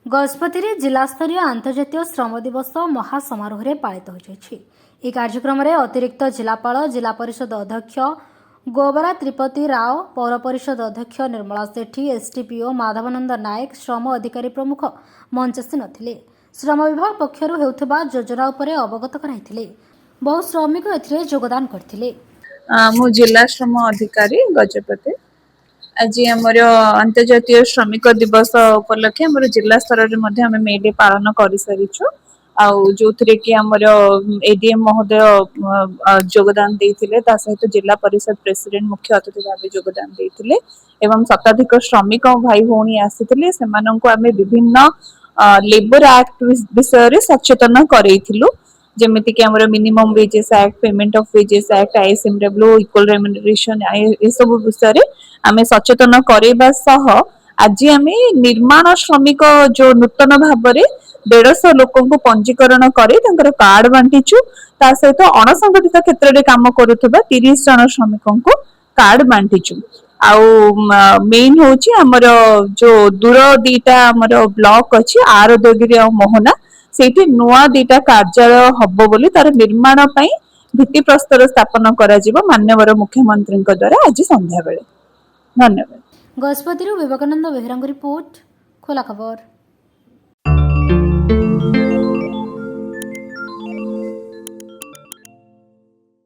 गजपति जिलास्तरीय अंतर्जातीय श्रम दिवस महासमारोह पालित हो कार्यक्रम में अतिरिक्त जिलापाल जिला परिषद अध्यक्ष गोबरा त्रिपति राव पौर परिषद अध्यक्ष निर्मला सेठी एसटीपीओ माधवानंद नायक श्रम अधिकारी प्रमुख मंच आसी नथिले। श्रम विभाग पक्षर हेउथिबा योजना उपरे अवगत कराइथिले। बहु श्रमिक एथिरे योगदान करथिले। मु जिला श्रम अधिकारी गजपति आज आमर अंतर्जातीय श्रमिक दिवस उपलक्षे आम जिला स्तर में मे डे पालन कर सारिछु जो कि आमर एडीएम महोदय योगदान देते सहित जिला परिषद प्रेसिडेंट मुख्य अतिथि भाव योगदान देते एवं शताधिक श्रमिक भाई भौणी आसी से विभिन्न लेबर एक्ट विषय सचेतन करइथिलु जेमिति कि हमर minimum wages act payment of wages act ISMW equal remuneration ए सब विषय रे आमे सचेतन करेबा सह आज आमे निर्माण श्रमिक जो नूतन भाव रे 150 लोक को पंजीकरण करे तांकर कार्ड बांटीचु ता सहित अणसंगठित क्षेत्र रे काम करूथबा 30 जन श्रमिक को कार्ड बांटीचु आउ मेन होची हमर जो दूर दीटा हमर ब्लॉक अछि आरदगिरी आ मोहना सेठी नुआ दीटा कार्यालय हबो बोली तार निर्माण पई भित्ति प्रस्तर स्थापन करा जिवो माननीय मुख्यमंत्री द्वारा आज संध्या बेले। धन्यवाद। गजपति विवेकानंद बेहरा रिपोर्ट खोला खबर।